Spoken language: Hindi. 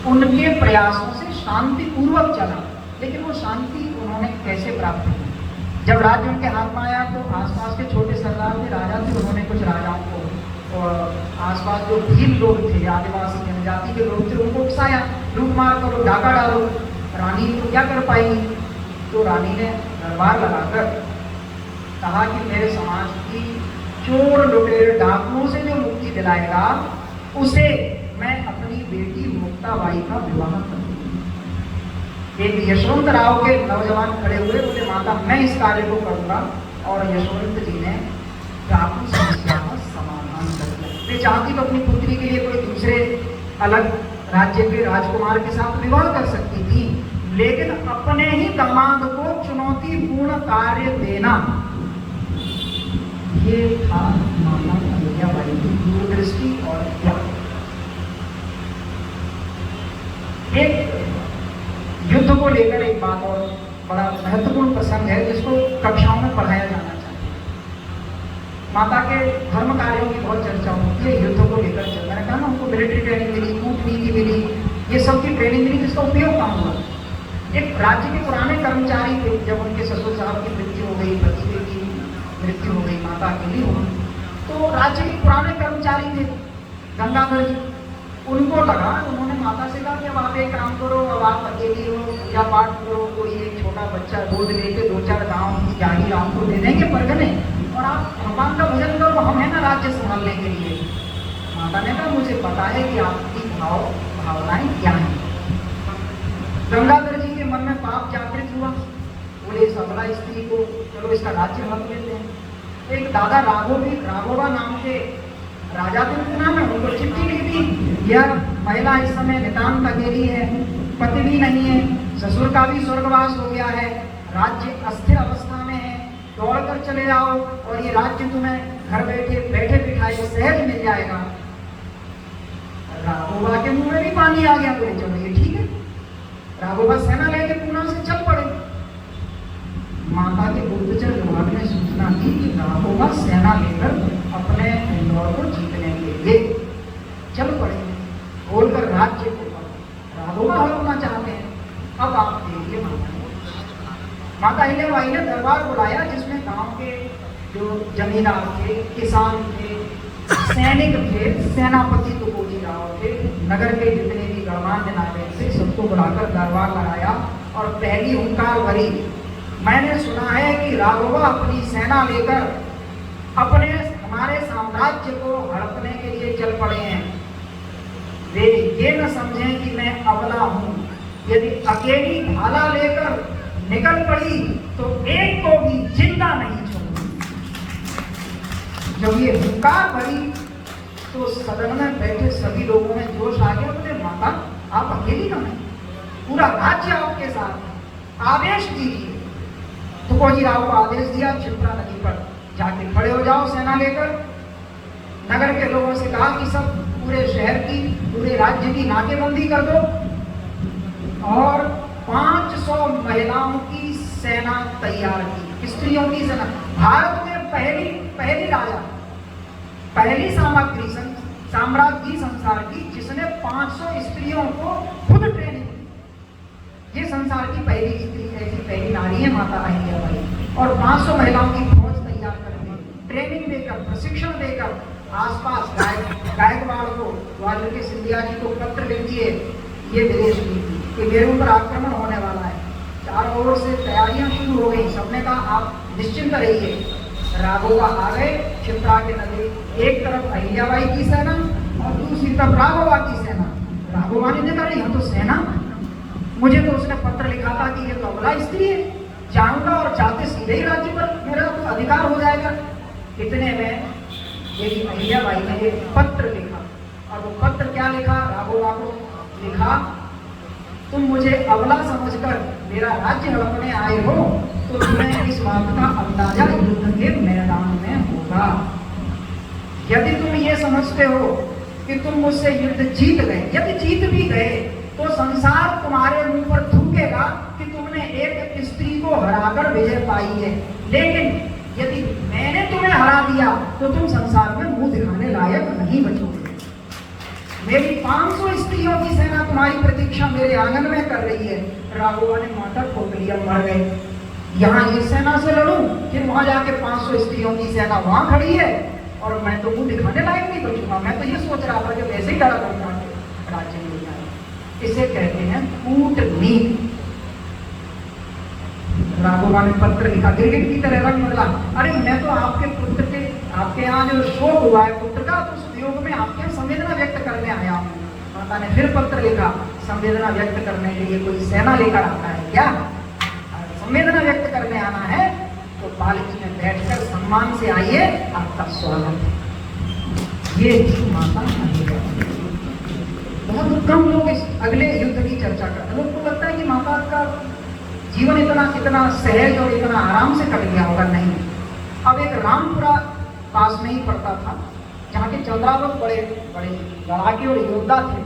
उनके प्रयासों से शांति पूर्वक चला। लेकिन वो शांति उन्होंने कैसे प्राप्त की? जब राज्य उनके हाथ में आया तो आसपास के छोटे सरदार थे, राजा थे, उन्होंने कुछ राजाओं को और आसपास जो भील लोग थे, आदिवासी जनजाति के लोग थे, उनको उकसाया, लूट मार करो, डाका डालो। रानी तो क्या कर पाएगी? तो रानी ने दरबार लगाकर कहा कि मेरे समाज की चोर लुटेरे डाकुओं से जो मुक्ति दिलाएगा उसे मैं अपनी बेटी मुक्ताबाई का विवाह करूंगी। एक यशवंत राव के नौजवान खड़े हुए, बोले माता मैं इस कार्य को करूंगा। और यशवंत जी ने डाकू समस्या का समाधान कर दिया। वे चाहती तो अपनी पुत्री के लिए कोई दूसरे अलग राज्य के राजकुमार के साथ विवाह कर सकती थी, लेकिन अपने ही दामाद को चुनौतीपूर्ण कार्य देना, ये था माता अहिल्याबाई की दूरदृष्टि और त्याग। एक युद्ध को लेकर एक बात और बड़ा महत्वपूर्ण प्रसंग है जिसको कक्षाओं में पढ़ाया जाना चाहिए। माता के धर्म कार्यों की बहुत चर्चा होती है, युद्ध को लेकर मैंने कहा ना, उनको मिलिट्री ट्रेनिंग मिली, कूटनीति मिली, ये सब की ट्रेनिंग मिली, जिसका उपयोग कहाँ हुआ? एक राज्य के पुराने कर्मचारी थे, जब उनके ससुर साहब की मृत्यु हो गई, पति की मृत्यु हो गई, माता अकेली हो गई, तो राज्य के पुराने कर्मचारी थे गंगाधर जी, उनको लगा, उन्होंने माता से कहा कि अब आप एक काम करो, अब आप अकेली हो, पूजा पाठ करो, कोई एक छोटा बच्चा गोद लेके 2-4 गाँव की जागीर आपको दे देंगे परगने, और आप भगवान का भजन करो, हम है ना राज्य संभालने के लिए। माता ने कहा मुझे पता है कि आपकी भावनाएं क्या हैं। गंगाधर जी के मन में पाप जागृत हुआ, बोले इस अबला स्त्री को चलो इसका राज्य हक लेते हैं। एक दादा राघोबा नाम के राजा थे, उनके नाम है, उनको चिट्ठी लिख दी, यह महिला इस समय नितांत अकेली है, पति भी नहीं है, ससुर का भी स्वर्गवास हो गया है, राज्य अस्थिर अवस्था में है, दौड़कर चले जाओ और ये राज्य तुम्हें घर बैठे बिठाए सहज मिल जाएगा। राघोबा के मुंह में भी पानी आ गया, बोले चलो ये ठीक है। राघोबा सेना लेके पूना से चल पड़े। माता के गुप्तचर विभाग ने सूचना दी कि राघोबा सेना लेकर अपने इंदौर को जीतने के लिए चल पड़े, बोलकर राज्य को राघोबा हड़पना चाहते हैं। अब आप देखिए, माता अहिल्याबाई ने दरबार बुलाया जिसमें गांव के जो जमींदार थे, किसान थे, सैनिक थे, सेनापति तुकोजी राव थे, नगर के जितने भी गणमान्य नागरिक थे, सबको बुलाकर दरबार लगाया और पहली हुंकार भरी, मैंने सुना है कि राघोबा अपनी सेना लेकर अपने हमारे साम्राज्य को हड़पने के लिए चल पड़े हैं। वे ये न समझें कि मैं अबला हूं, यदि अकेली भाला लेकर निकल पड़ी तो एक को भी जिंदा नहीं छोड़ूंगी। जब ये हुंकार भरी तो सदन में बैठे सभी लोगों में जोश आ गया, बोले माता आप अकेली ना हैं, पूरा राज्य आपके साथ है, आदेश दीजिए। तुकोजी राव को आदेश दिया, क्षिप्रा नदी पर जाके खड़े हो जाओ सेना लेकर। नगर के लोगों से कहा कि सब पूरे शहर की, पूरे राज्य की नाकेबंदी कर दो और 500 महिलाओं की सेना तैयार की, स्त्रियों की सेना। भारत में पहली राजा, पहली साम्राज्य संसार की जिसने 500 स्त्रियों को खुद ट्रेनिंग, ये संसार की पहली स्त्री, ऐसी पहली नारी है माता अहिल्याबाई। और 500 महिलाओं की फौज तैयार करके, ट्रेनिंग देकर, प्रशिक्षण देकर, आसपास गायकवाड़ को, ग्वालियर के सिंधिया जी को पत्र लिख दिए, ये विदेश नीति कि मेरे ऊपर आक्रमण होने वाला है। चारों ओर से तैयारियां शुरू हो गई, सबने कहा आप निश्चिंत रहिए। राघोबा आ गए क्षिप्रा के नदी, एक तरफ अहिल्याबाई की सेना और दूसरी तरफ राघोबा की सेना। राघोबा ने देखा यहाँ तो सेना, मुझे तो उसने पत्र लिखा था कि ये तो अबला स्त्री है, जाऊंगा और जाते सीधे ही राज्य पर मेरा तो अधिकार हो जाएगा। इतने में मेरी अहिल्याबाई ने एक पत्र लिखा, और वो पत्र क्या लिखा? राघोबा को लिखा, तुम मुझे अबला समझकर मेरा राज्य हड़पने आए हो तो तुम्हें इस बात का अंदाजा युद्ध के मैदान में होगा। यदि तुम ये समझते हो कि तुम मुझसे युद्ध जीत गए, यदि जीत भी गए तो संसार तुम्हारे मुंह पर थूकेगा कि तुमने एक स्त्री को हराकर विजय पाई है। लेकिन यदि मैंने तुम्हें हरा दिया तो तुम संसार में मुंह दिखाने लायक नहीं बचोगे। मेरी 500 स्त्रियों की सेना तुम्हारी प्रति प्रतीक्षा मेरे आंगन में कर रही है। राघवा ने माथा ठोक लिया, मर गए। यहाँ इस सेना से लड़ूं, फिर वहां जाके 500 स्त्रियों की सेना वहां खड़ी है और मैं तो मुंह दिखाने लायक नहीं बचूंगा। मैं तो ये सोच रहा था कि वैसे ही लड़ा करूंगा, राज्य मिल जाए। इसे कहते हैं कूटनीति। राघवा ने पत्र लिखा, गिरगिट की तरह रंग बदला। अरे मैं तो आपके पुत्र के, आपके यहाँ जो शोक हुआ है पुत्र का, तो उस वियोग में आपके संवेदना व्यक्त करने आया हूँ। माता ने फिर पत्र लिखा, संवेदना व्यक्त करने के लिए कोई सेना लेकर आता है क्या? संवेदना व्यक्त करने आना है तो पालकी में बैठकर सम्मान से आइए, आपका स्वागत है। ये माता बहुत कम लोग इस अगले युद्ध की चर्चा करते हैं। लोग को लगता है कि माता का जीवन इतना सहज और इतना आराम से कट गया होगा। नहीं। अब एक रामपुरा पास में ही पड़ता था, जहाँ के चंद्रावत बड़े बड़े लड़ाके और योद्धा थे।